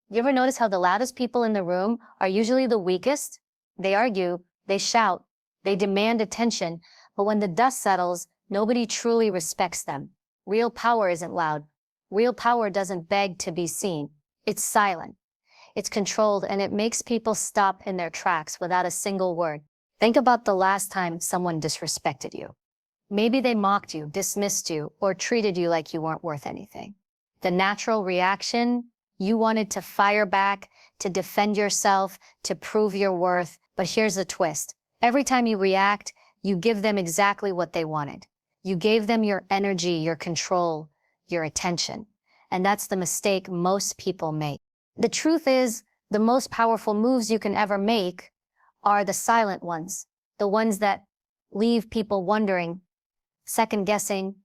You ever notice how the loudest people in the room are usually the weakest? They argue, they shout, they demand attention, but when the dust settles, nobody truly respects them. Real power isn't loud. Real power doesn't beg to be seen. It's silent. It's controlled, and it makes people stop in their tracks without a single word. Think about the last time someone disrespected you. Maybe they mocked you, dismissed you, or treated you like you weren't worth anything. The natural reaction, you wanted to fire back, to defend yourself, to prove your worth. But here's the twist. Every time you react, you give them exactly what they wanted. You gave them your energy, your control, your attention. And that's the mistake most people make. The truth is, the most powerful moves you can ever make are the silent ones, the ones that leave people wondering, second-guessing,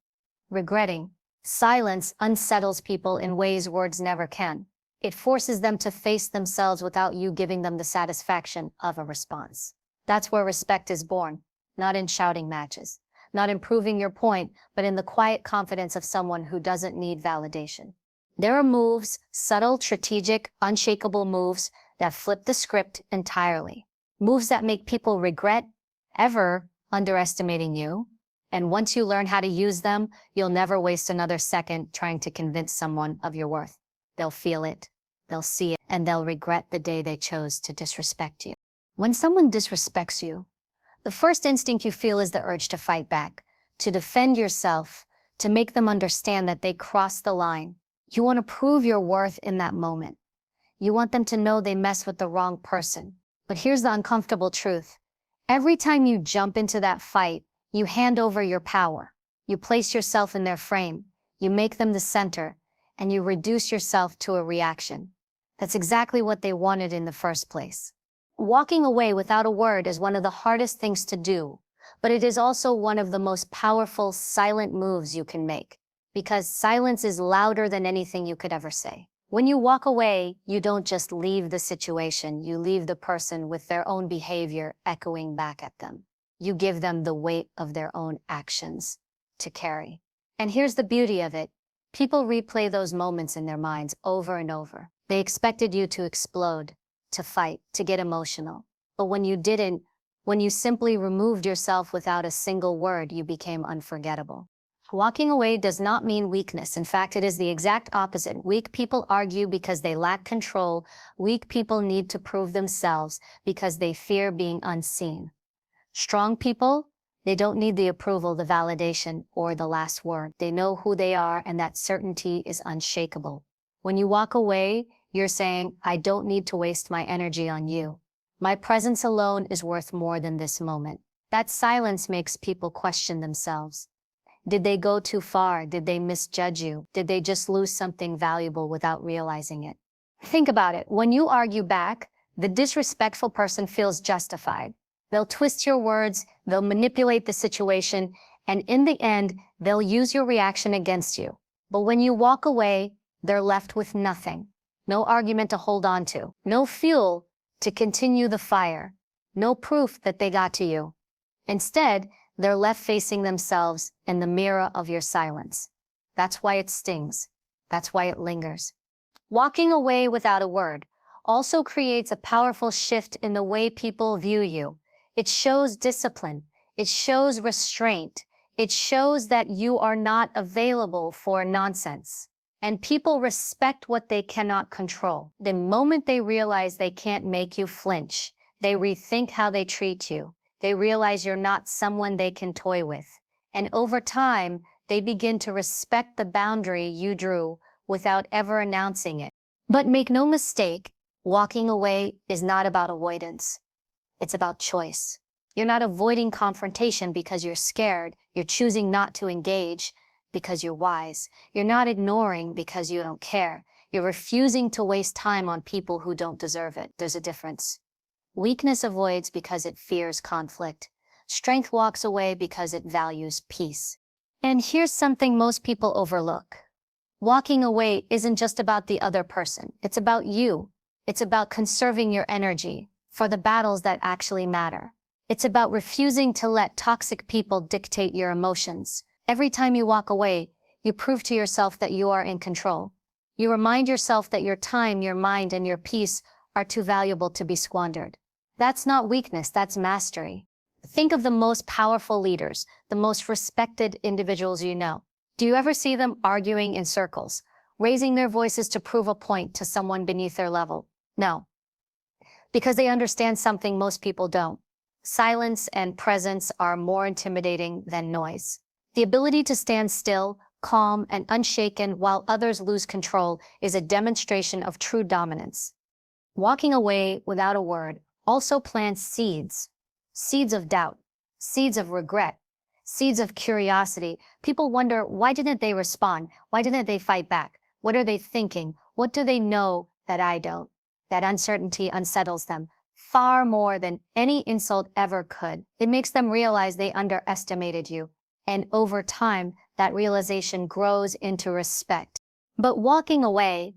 regretting. Silence unsettles people in ways words never can. It forces them to face themselves without you giving them the satisfaction of a response. That's where respect is born, not in shouting matches, not in proving your point, but in the quiet confidence of someone who doesn't need validation. There are moves, subtle, strategic, unshakable moves that flip the script entirely. Moves that make people regret ever underestimating you. And once you learn how to use them, you'll never waste another second trying to convince someone of your worth. They'll feel it, they'll see it, and they'll regret the day they chose to disrespect you. When someone disrespects you, the first instinct you feel is the urge to fight back, to defend yourself, to make them understand that they crossed the line. You want to prove your worth in that moment. You want them to know they mess with the wrong person. But here's the uncomfortable truth. Every time you jump into that fight, you hand over your power. You place yourself in their frame. You make them the center, and you reduce yourself to a reaction. That's exactly what they wanted in the first place. Walking away without a word is one of the hardest things to do, but it is also one of the most powerful silent moves you can make, because silence is louder than anything you could ever say. When you walk away, you don't just leave the situation, you leave the person with their own behavior echoing back at them. You give them the weight of their own actions to carry. And here's the beauty of it. People replay those moments in their minds over and over. They expected you to explode, to fight, to get emotional. But when you didn't, when you simply removed yourself without a single word, you became unforgettable. Walking away does not mean weakness. In fact, it is the exact opposite. Weak people argue because they lack control. Weak people need to prove themselves because they fear being unseen. Strong people, they don't need the approval, the validation, or the last word. They know who they are, and that certainty is unshakable. When you walk away, you're saying, I don't need to waste my energy on you. My presence alone is worth more than this moment. That silence makes people question themselves. Did they go too far? Did they misjudge you? Did they just lose something valuable without realizing it? Think about it. When you argue back, the disrespectful person feels justified. They'll twist your words, they'll manipulate the situation, and in the end, they'll use your reaction against you. But when you walk away, they're left with nothing. No argument to hold on to, no fuel to continue the fire, no proof that they got to you. Instead, they're left facing themselves in the mirror of your silence. That's why it stings. That's why it lingers. Walking away without a word also creates a powerful shift in the way people view you. It shows discipline. It shows restraint. It shows that you are not available for nonsense. And people respect what they cannot control. The moment they realize they can't make you flinch, they rethink how they treat you. They realize you're not someone they can toy with. And over time, they begin to respect the boundary you drew without ever announcing it. But make no mistake, walking away is not about avoidance. It's about choice. You're not avoiding confrontation because you're scared. You're choosing not to engage because you're wise. You're not ignoring because you don't care. You're refusing to waste time on people who don't deserve it. There's a difference. Weakness avoids because it fears conflict. Strength walks away because it values peace. And here's something most people overlook. Walking away isn't just about the other person. It's about you. It's about conserving your energy for the battles that actually matter. It's about refusing to let toxic people dictate your emotions. Every time you walk away, you prove to yourself that you are in control. You remind yourself that your time, your mind, and your peace are too valuable to be squandered. That's not weakness, that's mastery. Think of the most powerful leaders, the most respected individuals you know. Do you ever see them arguing in circles, raising their voices to prove a point to someone beneath their level? No, because they understand something most people don't. Silence and presence are more intimidating than noise. The ability to stand still, calm, and unshaken while others lose control is a demonstration of true dominance. Walking away without a word also plants seeds. Seeds of doubt, seeds of regret, seeds of curiosity. People wonder, why didn't they respond? Why didn't they fight back? What are they thinking? What do they know that I don't? That uncertainty unsettles them far more than any insult ever could. It makes them realize they underestimated you. And over time, that realization grows into respect. But walking away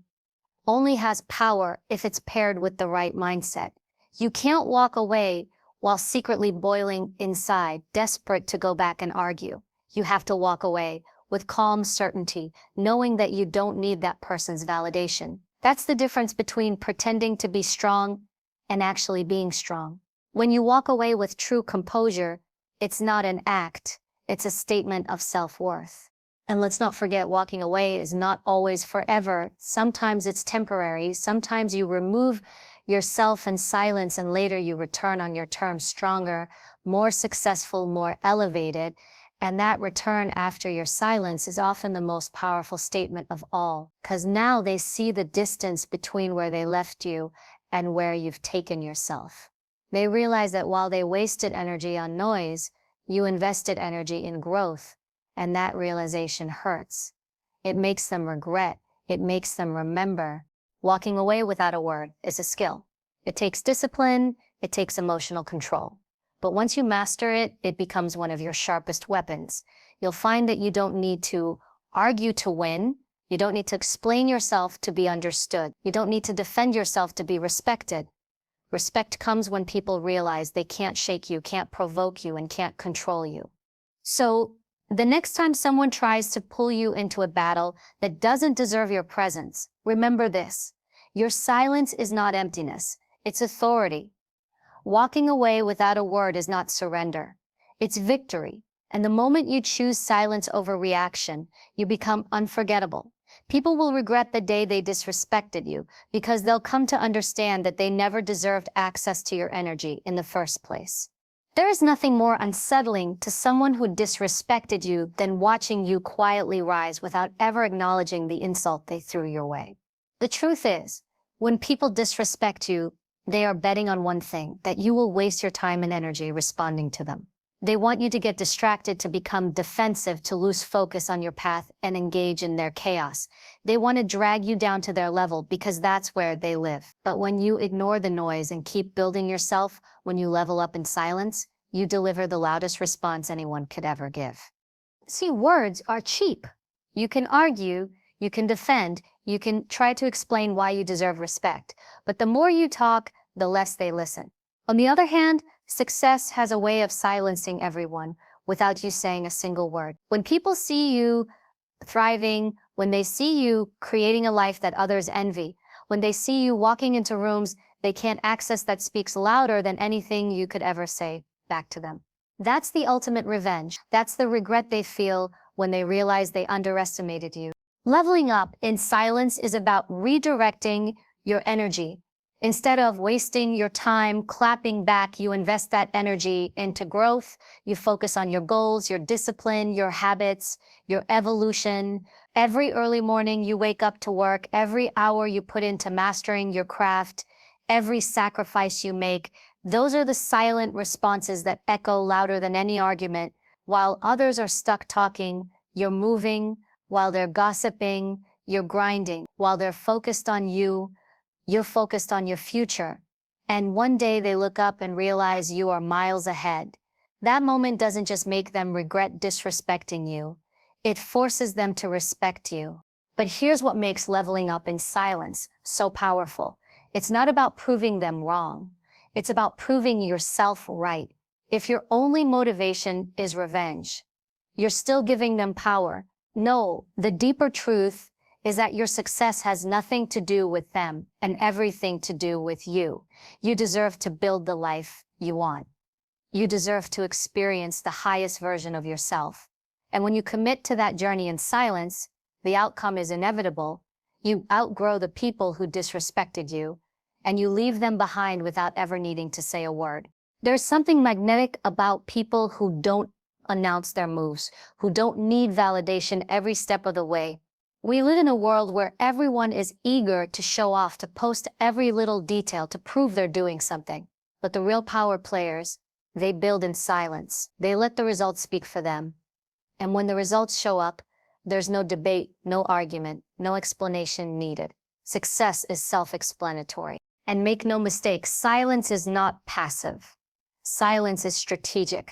only has power if it's paired with the right mindset. You can't walk away while secretly boiling inside, desperate to go back and argue. You have to walk away with calm certainty, knowing that you don't need that person's validation. That's the difference between pretending to be strong and actually being strong. When you walk away with true composure, it's not an act, it's a statement of self-worth. And let's not forget, walking away is not always forever. Sometimes it's temporary. Sometimes you remove yourself in silence and later you return on your terms stronger, more successful, more elevated. And that return after your silence is often the most powerful statement of all, because now they see the distance between where they left you and where you've taken yourself. They realize that while they wasted energy on noise, you invested energy in growth. And that realization hurts. It makes them regret. It makes them remember. Walking away without a word is a skill. It takes discipline. It takes emotional control. But once you master it, it becomes one of your sharpest weapons. You'll find that you don't need to argue to win. You don't need to explain yourself to be understood. You don't need to defend yourself to be respected. Respect comes when people realize they can't shake you, can't provoke you, and can't control you. So, the next time someone tries to pull you into a battle that doesn't deserve your presence, remember this. Your silence is not emptiness, it's authority. Walking away without a word is not surrender, it's victory. And the moment you choose silence over reaction, you become unforgettable. People will regret the day they disrespected you because they'll come to understand that they never deserved access to your energy in the first place. There is nothing more unsettling to someone who disrespected you than watching you quietly rise without ever acknowledging the insult they threw your way. The truth is, when people disrespect you, they are betting on one thing, that you will waste your time and energy responding to them. They want you to get distracted, to become defensive, to lose focus on your path and engage in their chaos. They want to drag you down to their level because that's where they live. But when you ignore the noise and keep building yourself, when you level up in silence, you deliver the loudest response anyone could ever give. See, words are cheap. You can argue, you can defend, you can try to explain why you deserve respect. But the more you talk, the less they listen. On the other hand, success has a way of silencing everyone without you saying a single word. When people see you thriving, when they see you creating a life that others envy, when they see you walking into rooms they can't access that speaks louder than anything you could ever say back to them. That's the ultimate revenge. That's the regret they feel when they realize they underestimated you. Leveling up in silence is about redirecting your energy. Instead of wasting your time clapping back, you invest that energy into growth. You focus on your goals, your discipline, your habits, your evolution. Every early morning you wake up to work, every hour you put into mastering your craft, every sacrifice you make, those are the silent responses that echo louder than any argument. While others are stuck talking, you're moving. While they're gossiping, you're grinding. While they're focused on you, you're focused on your future. And one day they look up and realize you are miles ahead. That moment doesn't just make them regret disrespecting you. It forces them to respect you. But here's what makes leveling up in silence so powerful. It's not about proving them wrong. It's about proving yourself right. If your only motivation is revenge, you're still giving them power. No, the deeper truth is that your success has nothing to do with them and everything to do with you. You deserve to build the life you want. You deserve to experience the highest version of yourself. And when you commit to that journey in silence, the outcome is inevitable. You outgrow the people who disrespected you, and you leave them behind without ever needing to say a word. There's something magnetic about people who don't announce their moves, who don't need validation every step of the way. We live in a world where everyone is eager to show off, to post every little detail, to prove they're doing something. But the real power players, they build in silence. They let the results speak for them. And when the results show up, there's no debate, no argument, no explanation needed. Success is self-explanatory. And make no mistake, silence is not passive. Silence is strategic.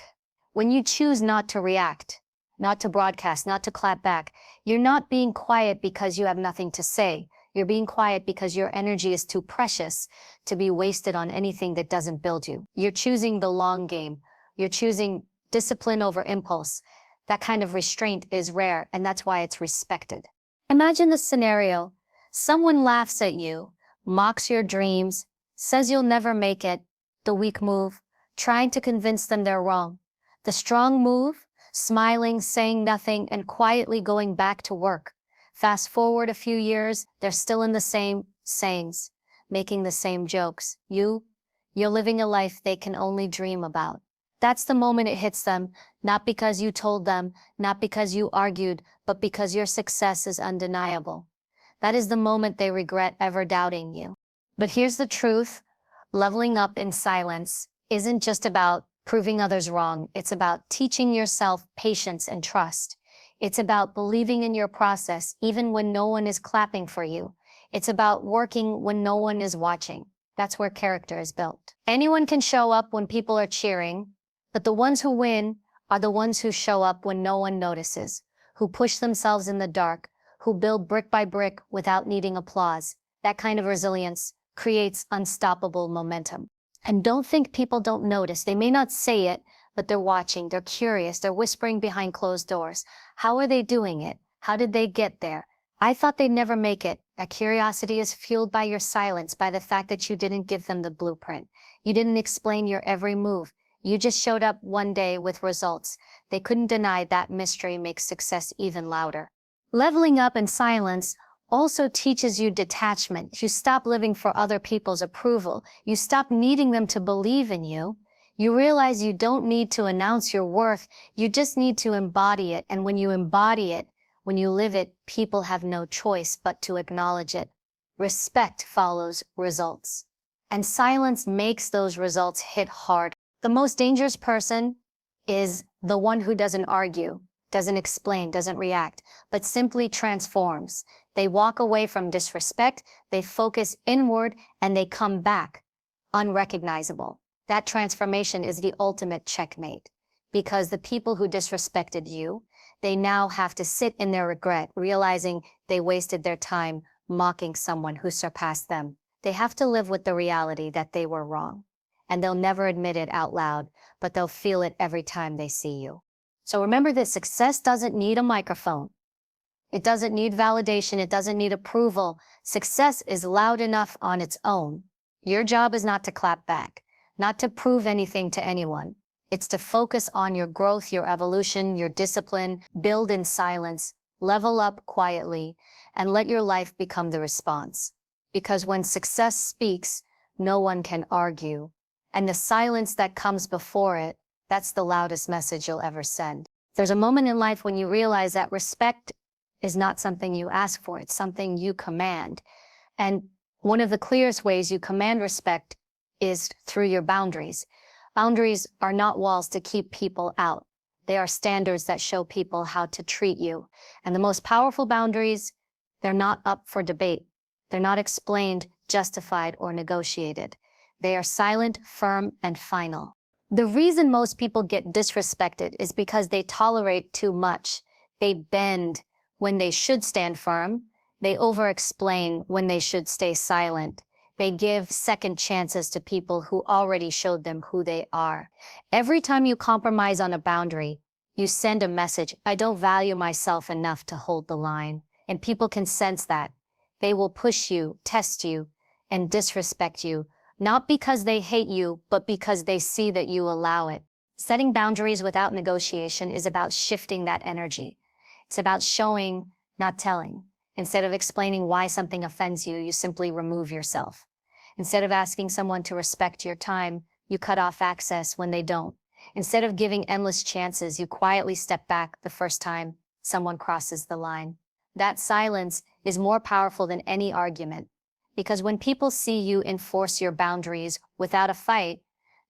When you choose not to react, not to broadcast, not to clap back, you're not being quiet because you have nothing to say. You're being quiet because your energy is too precious to be wasted on anything that doesn't build you. You're choosing the long game. You're choosing discipline over impulse. That kind of restraint is rare, and that's why it's respected. Imagine the scenario. Someone laughs at you, mocks your dreams, says you'll never make it. The weak move, trying to convince them they're wrong. The strong move, smiling, saying nothing, and quietly going back to work. Fast forward a few years, they're still in the same sayings, making the same jokes. You're living a life they can only dream about. That's the moment it hits them, not because you told them, not because you argued, but because your success is undeniable. That is the moment they regret ever doubting you. But here's the truth. Leveling up in silence isn't just about proving others wrong. It's about teaching yourself patience and trust. It's about believing in your process even when no one is clapping for you. It's about working when no one is watching. That's where character is built. Anyone can show up when people are cheering, but the ones who win are the ones who show up when no one notices, who push themselves in the dark, who build brick by brick without needing applause. That kind of resilience creates unstoppable momentum. And don't think people don't notice. They may not say it, but they're watching, they're curious, they're whispering behind closed doors. How are they doing it? How did they get there? I thought they'd never make it. That curiosity is fueled by your silence, by the fact that you didn't give them the blueprint. You didn't explain your every move. You just showed up one day with results. They couldn't deny that mystery makes success even louder. Leveling up in silence also teaches you detachment. You stop living for other people's approval. You stop needing them to believe in you. You realize you don't need to announce your worth. You just need to embody it. And when you embody it, when you live it, people have no choice but to acknowledge it. Respect follows results. And silence makes those results hit hard. The most dangerous person is the one who doesn't argue, doesn't explain, doesn't react, but simply transforms. They walk away from disrespect, they focus inward, and they come back unrecognizable. That transformation is the ultimate checkmate, because the people who disrespected you, they now have to sit in their regret, realizing they wasted their time mocking someone who surpassed them. They have to live with the reality that they were wrong, and they'll never admit it out loud, but they'll feel it every time they see you. So remember this, success doesn't need a microphone. It doesn't need validation. It doesn't need approval. Success is loud enough on its own. Your job is not to clap back, not to prove anything to anyone. It's to focus on your growth, your evolution, your discipline, build in silence, level up quietly, and let your life become the response. Because when success speaks, no one can argue. And the silence that comes before it, that's the loudest message you'll ever send. There's a moment in life when you realize that respect is not something you ask for, it's something you command. And one of the clearest ways you command respect is through your boundaries. Boundaries are not walls to keep people out. They are standards that show people how to treat you. And the most powerful boundaries, they're not up for debate. They're not explained, justified, or negotiated. They are silent, firm, and final. The reason most people get disrespected is because they tolerate too much. They bend when they should stand firm. They over-explain when they should stay silent. They give second chances to people who already showed them who they are. Every time you compromise on a boundary, you send a message, I don't value myself enough to hold the line. And people can sense that. They will push you, test you, and disrespect you, not because they hate you, but because they see that you allow it. Setting boundaries without negotiation is about shifting that energy. It's about showing, not telling. Instead of explaining why something offends you, you simply remove yourself. Instead of asking someone to respect your time, you cut off access when they don't. Instead of giving endless chances, you quietly step back the first time someone crosses the line. That silence is more powerful than any argument, because when people see you enforce your boundaries without a fight,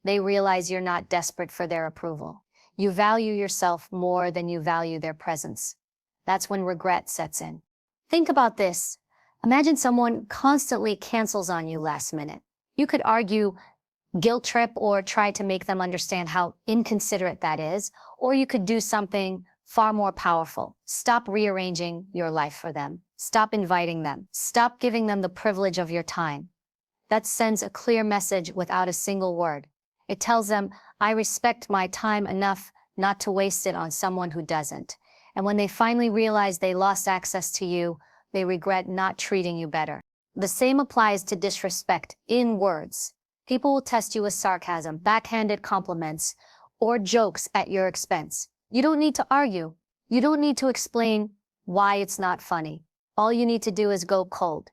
they realize you're not desperate for their approval. You value yourself more than you value their presence. That's when regret sets in. Think about this. Imagine someone constantly cancels on you last minute. You could argue, guilt trip, or try to make them understand how inconsiderate that is, or you could do something far more powerful. Stop rearranging your life for them. Stop inviting them. Stop giving them the privilege of your time. That sends a clear message without a single word. It tells them, I respect my time enough not to waste it on someone who doesn't. And when they finally realize they lost access to you, they regret not treating you better. The same applies to disrespect in words. People will test you with sarcasm, backhanded compliments, or jokes at your expense. You don't need to argue. You don't need to explain why it's not funny. All you need to do is go cold.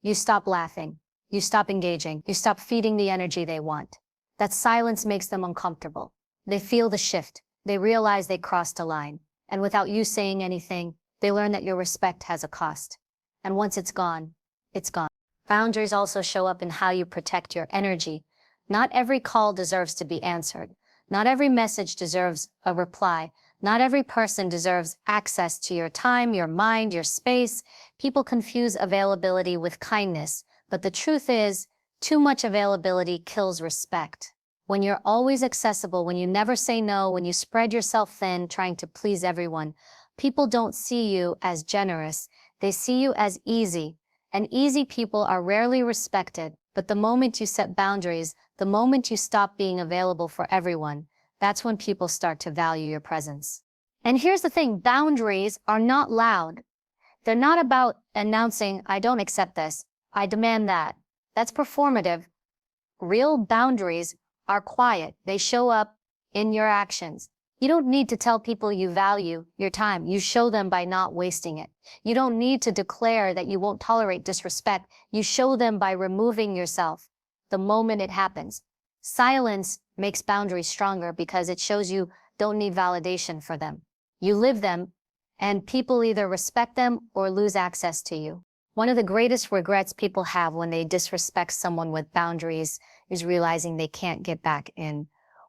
You stop laughing. You stop engaging. You stop feeding the energy they want. That silence makes them uncomfortable. They feel the shift. They realize they crossed a line. And without you saying anything, they learn that your respect has a cost. And once it's gone, it's gone. Boundaries also show up in how you protect your energy. Not every call deserves to be answered. Not every message deserves a reply. Not every person deserves access to your time, your mind, your space. People confuse availability with kindness, but the truth is, too much availability kills respect. When you're always accessible, when you never say no, when you spread yourself thin trying to please everyone, people don't see you as generous. They see you as easy. And easy people are rarely respected. But the moment you set boundaries, the moment you stop being available for everyone, that's when people start to value your presence. And here's the thing, boundaries are not loud. They're not about announcing, I don't accept this, I demand that. That's performative. Real boundaries are quiet. They show up in your actions. You don't need to tell people you value your time. You show them by not wasting it. You don't need to declare that you won't tolerate disrespect. You show them by removing yourself the moment it happens. Silence makes boundaries stronger because it shows you don't need validation for them. You live them, and people either respect them or lose access to you. One of the greatest regrets people have when they disrespect someone with boundaries is realizing they can't get back in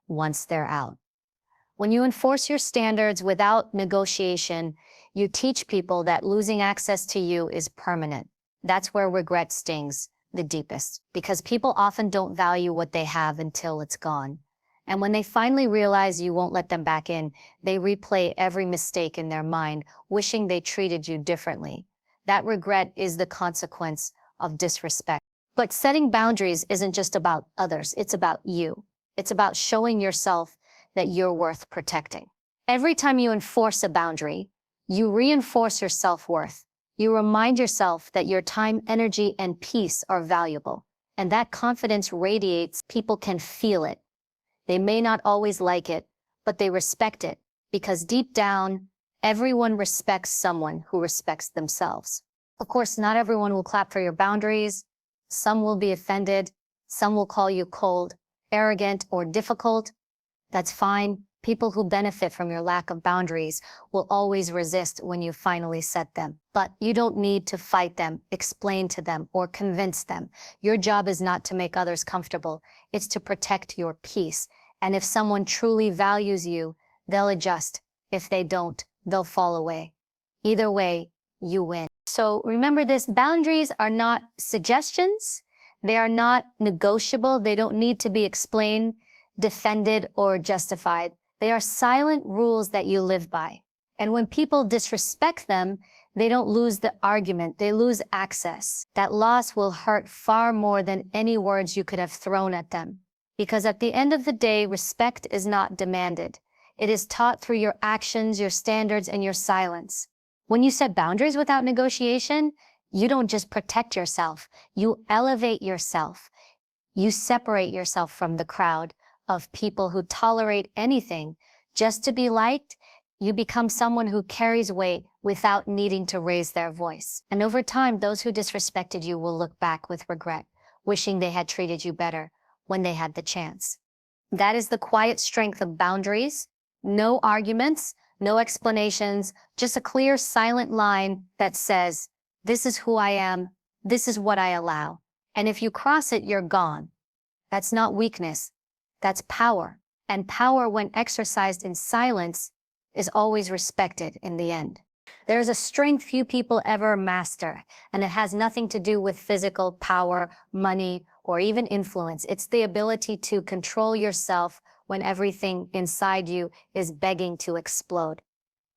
once they're out. When you enforce your standards without negotiation, you teach people that losing access to you is permanent. That's where regret stings the deepest, because people often don't value what they have until it's gone. And when they finally realize you won't let them back in, they replay every mistake in their mind, wishing they treated you differently. That regret is the consequence of disrespect. But setting boundaries isn't just about others, it's about you. It's about showing yourself that you're worth protecting. Every time you enforce a boundary, you reinforce your self-worth. You remind yourself that your time, energy, and peace are valuable. And that confidence radiates. People can feel it. They may not always like it, but they respect it, because deep down, everyone respects someone who respects themselves. Of course, not everyone will clap for your boundaries. Some will be offended. Some will call you cold, arrogant, or difficult. That's fine. People who benefit from your lack of boundaries will always resist when you finally set them. But you don't need to fight them, explain to them, or convince them. Your job is not to make others comfortable. It's to protect your peace. And if someone truly values you, they'll adjust. If they don't, they'll fall away. Either way, you win. So remember this, boundaries are not suggestions. They are not negotiable. They don't need to be explained, defended, or justified. They are silent rules that you live by. And when people disrespect them, they don't lose the argument, they lose access. That loss will hurt far more than any words you could have thrown at them. Because at the end of the day, respect is not demanded. It is taught through your actions, your standards, and your silence. When you set boundaries without negotiation, you don't just protect yourself, you elevate yourself. You separate yourself from the crowd of people who tolerate anything just to be liked. You become someone who carries weight without needing to raise their voice. And over time, those who disrespected you will look back with regret, wishing they had treated you better when they had the chance. That is the quiet strength of boundaries. No arguments, no explanations, just a clear, silent line that says, this is who I am, this is what I allow. And if you cross it, you're gone. That's not weakness, that's power. And power, when exercised in silence, is always respected in the end. There's a strength few people ever master, and it has nothing to do with physical power, money, or even influence. It's the ability to control yourself when everything inside you is begging to explode.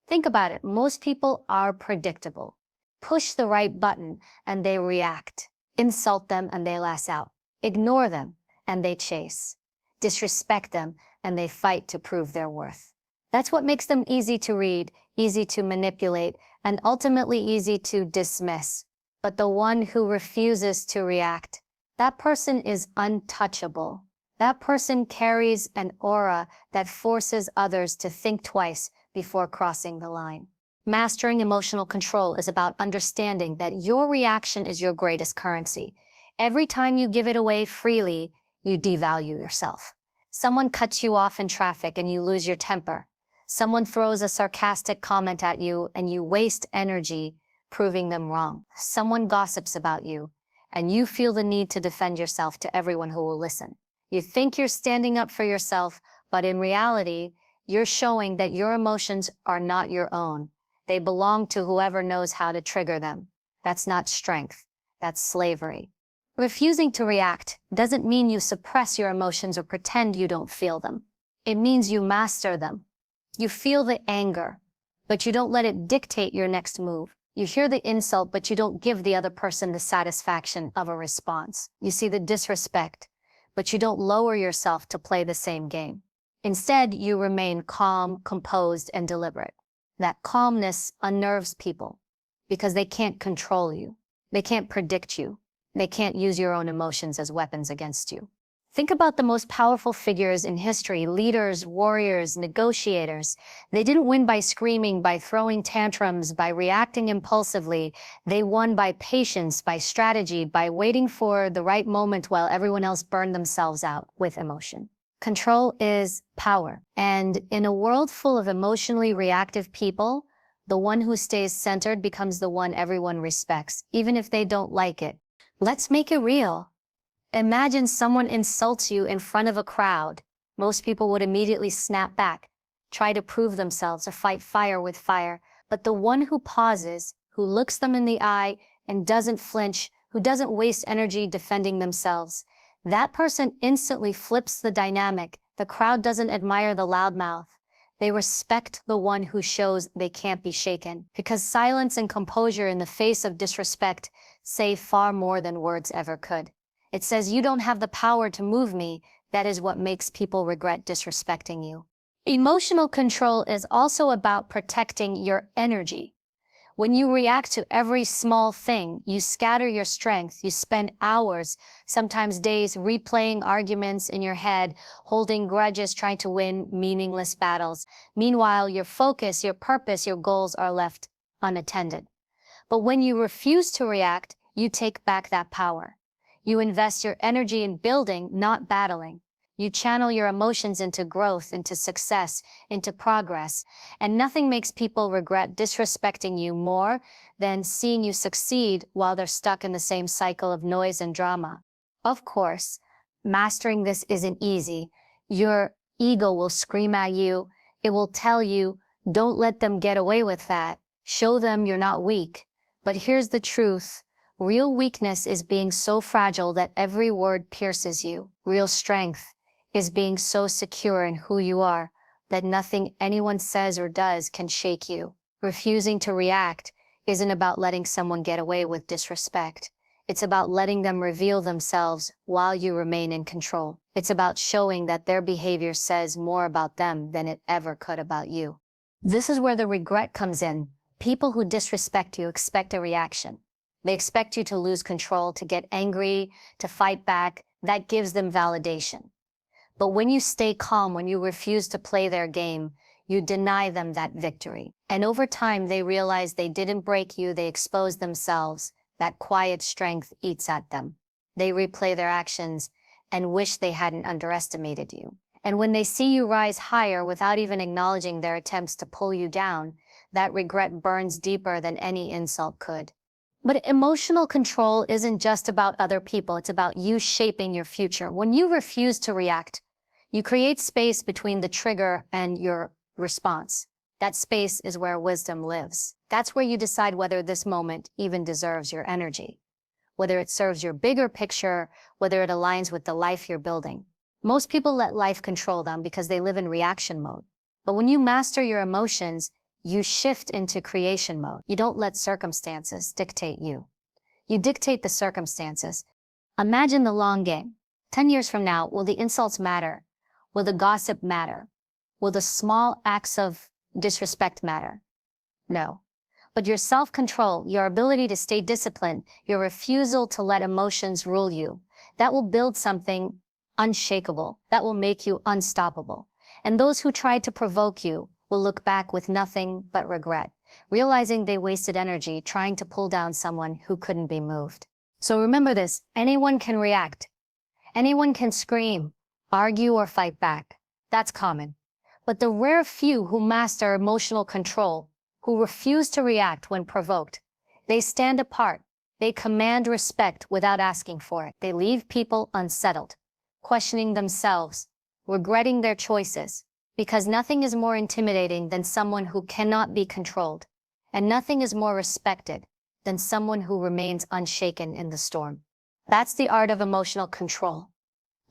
Think about it. Most people are predictable. Push the right button and they react. Insult them and they lash out. Ignore them and they chase. Disrespect them and they fight to prove their worth. That's what makes them easy to read, easy to manipulate, and ultimately easy to dismiss. But the one who refuses to react, that person is untouchable. That person carries an aura that forces others to think twice before crossing the line. Mastering emotional control is about understanding that your reaction is your greatest currency. Every time you give it away freely, you devalue yourself. Someone cuts you off in traffic and you lose your temper. Someone throws a sarcastic comment at you and you waste energy proving them wrong. Someone gossips about you and you feel the need to defend yourself to everyone who will listen. You think you're standing up for yourself, but in reality, you're showing that your emotions are not your own. They belong to whoever knows how to trigger them. That's not strength. That's slavery. Refusing to react doesn't mean you suppress your emotions or pretend you don't feel them. It means you master them. You feel the anger, but you don't let it dictate your next move. You hear the insult, but you don't give the other person the satisfaction of a response. You see the disrespect, but you don't lower yourself to play the same game. Instead, you remain calm, composed, and deliberate. That calmness unnerves people because they can't control you. They can't predict you. They can't use your own emotions as weapons against you. Think about the most powerful figures in history, leaders, warriors, negotiators. They didn't win by screaming, by throwing tantrums, by reacting impulsively. They won by patience, by strategy, by waiting for the right moment while everyone else burned themselves out with emotion. Control is power. And in a world full of emotionally reactive people, the one who stays centered becomes the one everyone respects, even if they don't like it. Let's make it real. Imagine someone insults you in front of a crowd. Most people would immediately snap back, try to prove themselves or fight fire with fire. But the one who pauses, who looks them in the eye and doesn't flinch, who doesn't waste energy defending themselves, that person instantly flips the dynamic. The crowd doesn't admire the loudmouth. They respect the one who shows they can't be shaken. Because silence and composure in the face of disrespect say far more than words ever could. It says, you don't have the power to move me. That is what makes people regret disrespecting you. Emotional control is also about protecting your energy. When you react to every small thing, you scatter your strength. You spend hours, sometimes days, replaying arguments in your head, holding grudges, trying to win meaningless battles. Meanwhile, your focus, your purpose, your goals are left unattended. But when you refuse to react, you take back that power. You invest your energy in building, not battling. You channel your emotions into growth, into success, into progress. And nothing makes people regret disrespecting you more than seeing you succeed while they're stuck in the same cycle of noise and drama. Of course, mastering this isn't easy. Your ego will scream at you. It will tell you, don't let them get away with that. Show them you're not weak. But here's the truth. Real weakness is being so fragile that every word pierces you. Real strength is being so secure in who you are that nothing anyone says or does can shake you. Refusing to react isn't about letting someone get away with disrespect. It's about letting them reveal themselves while you remain in control. It's about showing that their behavior says more about them than it ever could about you. This is where the regret comes in. People who disrespect you expect a reaction. They expect you to lose control, to get angry, to fight back. That gives them validation. But when you stay calm, when you refuse to play their game, you deny them that victory. And over time, they realize they didn't break you, they exposed themselves. That quiet strength eats at them. They replay their actions and wish they hadn't underestimated you. And when they see you rise higher without even acknowledging their attempts to pull you down, that regret burns deeper than any insult could. But emotional control isn't just about other people, it's about you shaping your future. When you refuse to react, you create space between the trigger and your response. That space is where wisdom lives. That's where you decide whether this moment even deserves your energy, whether it serves your bigger picture, whether it aligns with the life you're building. Most people let life control them because they live in reaction mode. But when you master your emotions, you shift into creation mode. You don't let circumstances dictate you. You dictate the circumstances. Imagine the long game. 10 years from now, will the insults matter? Will the gossip matter? Will the small acts of disrespect matter? No. But your self-control, your ability to stay disciplined, your refusal to let emotions rule you, that will build something unshakable, that will make you unstoppable. And those who tried to provoke you will look back with nothing but regret, realizing they wasted energy trying to pull down someone who couldn't be moved. So remember this, anyone can react. Anyone can scream, argue, or fight back. That's common. But the rare few who master emotional control, who refuse to react when provoked, they stand apart. They command respect without asking for it. They leave people unsettled, questioning themselves, regretting their choices, because nothing is more intimidating than someone who cannot be controlled, and nothing is more respected than someone who remains unshaken in the storm. That's the art of emotional control.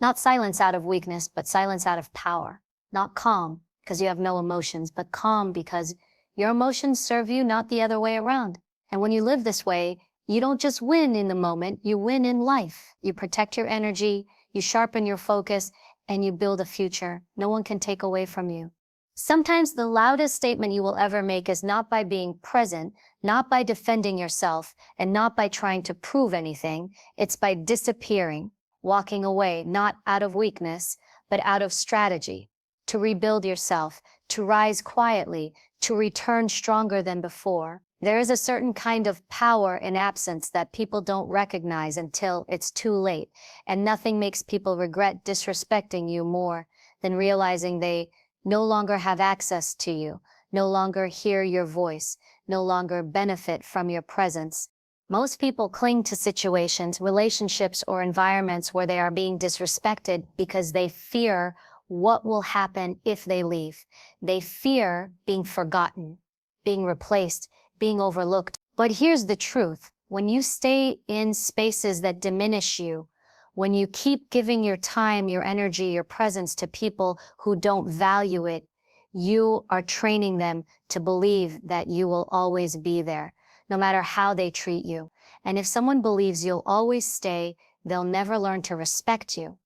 Not silence out of weakness, but silence out of power. Not calm because you have no emotions, but calm because your emotions serve you, not the other way around. And when you live this way, you don't just win in the moment, you win in life. You protect your energy, you sharpen your focus, and you build a future no one can take away from you. Sometimes the loudest statement you will ever make is not by being present, not by defending yourself, and not by trying to prove anything. It's by disappearing, walking away, not out of weakness, but out of strategy, to rebuild yourself, to rise quietly, to return stronger than before. There is a certain kind of power in absence that people don't recognize until it's too late, and nothing makes people regret disrespecting you more than realizing they no longer have access to you, no longer hear your voice, no longer benefit from your presence. Most people cling to situations, relationships, or environments where they are being disrespected because they fear what will happen if they leave. They fear being forgotten, being replaced, being overlooked. But here's the truth. When you stay in spaces that diminish you, when you keep giving your time, your energy, your presence to people who don't value it, you are training them to believe that you will always be there, no matter how they treat you. And if someone believes you'll always stay, they'll never learn to respect you.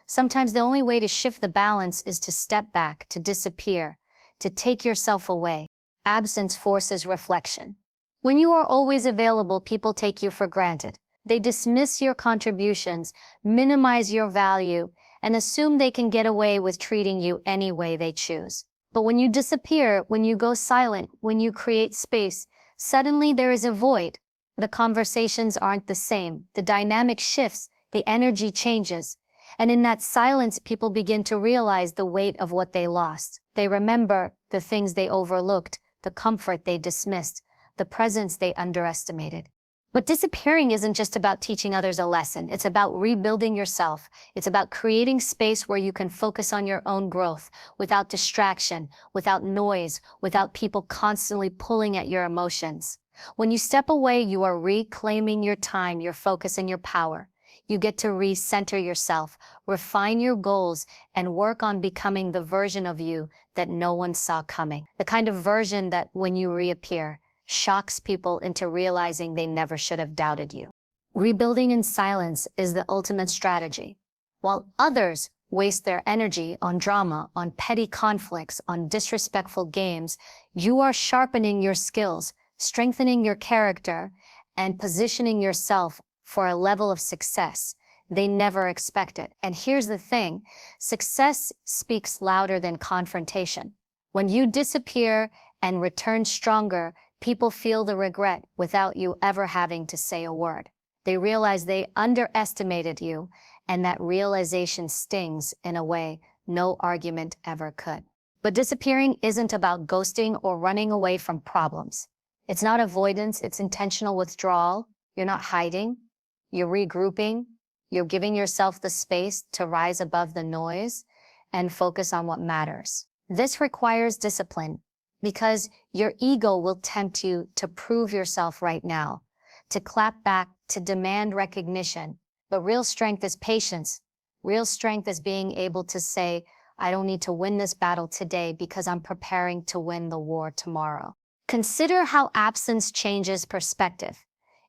Sometimes the only way to shift the balance is to step back, to disappear, to take yourself away. Absence forces reflection. When you are always available, people take you for granted. They dismiss your contributions, minimize your value, and assume they can get away with treating you any way they choose. But when you disappear, when you go silent, when you create space, suddenly there is a void. The conversations aren't the same. The dynamic shifts, the energy changes. And in that silence, people begin to realize the weight of what they lost. They remember the things they overlooked, the comfort they dismissed, the presence they underestimated. But disappearing isn't just about teaching others a lesson. It's about rebuilding yourself. It's about creating space where you can focus on your own growth without distraction, without noise, without people constantly pulling at your emotions. When you step away, you are reclaiming your time, your focus, and your power. You get to recenter yourself, refine your goals, and work on becoming the version of you that no one saw coming. The kind of version that, when you reappear, shocks people into realizing they never should have doubted you. Rebuilding in silence is the ultimate strategy. While others waste their energy on drama, on petty conflicts, on disrespectful games, you are sharpening your skills strengthening your character, and positioning yourself for a level of success they never expected. And here's the thing, success speaks louder than confrontation. When you disappear and return stronger, people feel the regret without you ever having to say a word. They realize they underestimated you, and that realization stings in a way no argument ever could. But disappearing isn't about ghosting or running away from problems. It's not avoidance, it's intentional withdrawal. You're not hiding, you're regrouping, you're giving yourself the space to rise above the noise and focus on what matters. This requires discipline because your ego will tempt you to prove yourself right now, to clap back, to demand recognition. But real strength is patience. Real strength is being able to say, I don't need to win this battle today because I'm preparing to win the war tomorrow. Consider how absence changes perspective.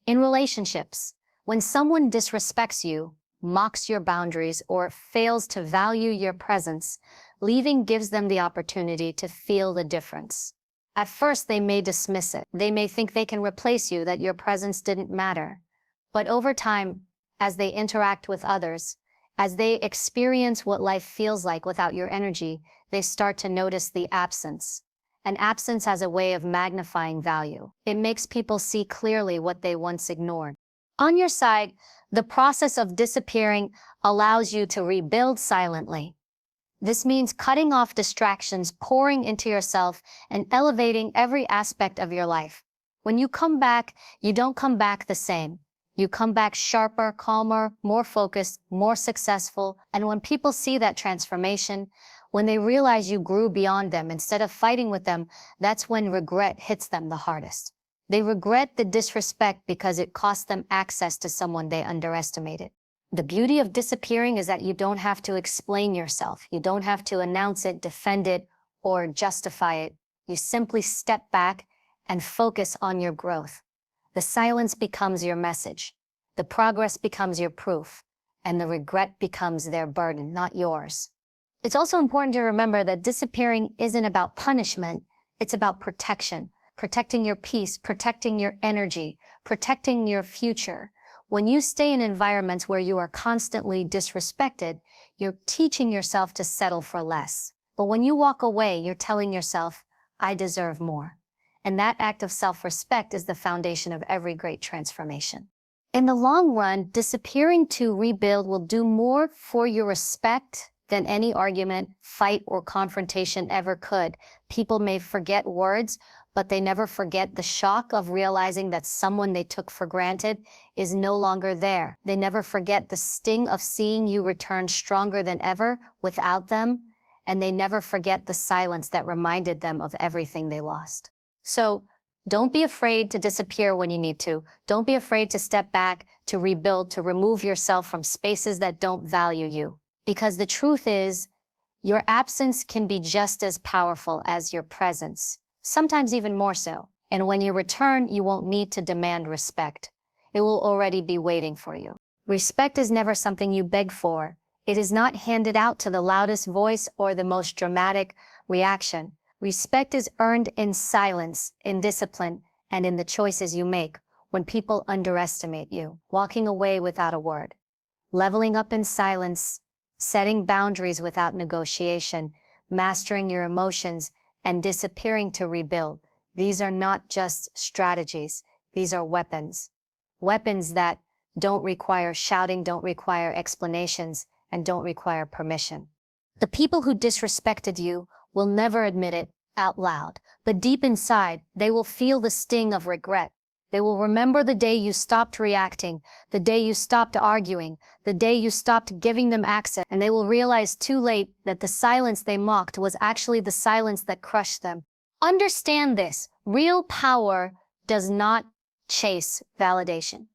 In relationships, when someone disrespects you, mocks your boundaries, or fails to value your presence, leaving gives them the opportunity to feel the difference. At first, they may dismiss it. They may think they can replace you, that your presence didn't matter. But over time, as they interact with others, as they experience what life feels like without your energy, they start to notice the absence. And absence has a way of magnifying value. It makes people see clearly what they once ignored. On your side, the process of disappearing allows you to rebuild silently. This means cutting off distractions, pouring into yourself, and elevating every aspect of your life. When you come back, you don't come back the same. You come back sharper, calmer, more focused, more successful. And when people see that transformation, when they realize you grew beyond them instead of fighting with them, that's when regret hits them the hardest. They regret the disrespect because it cost them access to someone they underestimated. The beauty of disappearing is that you don't have to explain yourself. You don't have to announce it, defend it, or justify it. You simply step back and focus on your growth. The silence becomes your message. The progress becomes your proof. And the regret becomes their burden, not yours. It's also important to remember that disappearing isn't about punishment. It's about protection. Protecting your peace, protecting your energy, protecting your future. When you stay in environments where you are constantly disrespected, you're teaching yourself to settle for less. But when you walk away, you're telling yourself, I deserve more. And that act of self-respect is the foundation of every great transformation. In the long run, disappearing to rebuild will do more for your respect than any argument, fight, or confrontation ever could. People may forget words, but they never forget the shock of realizing that someone they took for granted is no longer there. They never forget the sting of seeing you return stronger than ever without them, and they never forget the silence that reminded them of everything they lost. So don't be afraid to disappear when you need to. Don't be afraid to step back, to rebuild, to remove yourself from spaces that don't value you. Because the truth is, your absence can be just as powerful as your presence, sometimes even more so. And when you return, you won't need to demand respect. It will already be waiting for you. Respect is never something you beg for. It is not handed out to the loudest voice or the most dramatic reaction. Respect is earned in silence, in discipline, and in the choices you make when people underestimate you, walking away without a word, leveling up in silence, setting boundaries without negotiation, mastering your emotions, and disappearing to rebuild. These are not just strategies. These are weapons. Weapons that don't require shouting, don't require explanations, and don't require permission. The people who disrespected you will never admit it out loud, but deep inside, they will feel the sting of regret. They will remember the day you stopped reacting, the day you stopped arguing, the day you stopped giving them access, and they will realize too late that the silence they mocked was actually the silence that crushed them. Understand this. Real power does not chase validation.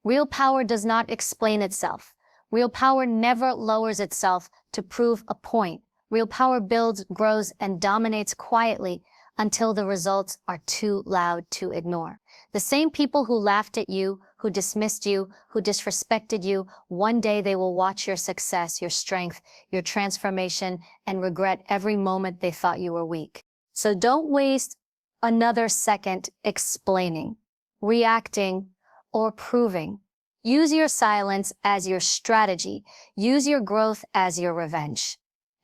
Real power does not explain itself. Real power never lowers itself to prove a point. Real power builds, grows, and dominates quietly until the results are too loud to ignore. The same people who laughed at you, who dismissed you, who disrespected you, one day they will watch your success, your strength, your transformation, and regret every moment they thought you were weak. So don't waste another second explaining, reacting, or proving. Use your silence as your strategy. Use your growth as your revenge.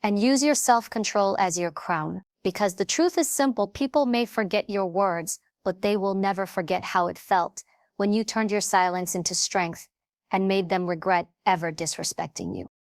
And use your self-control as your crown. Because the truth is simple, people may forget your words, but they will never forget how it felt when you turned your silence into strength and made them regret ever disrespecting you.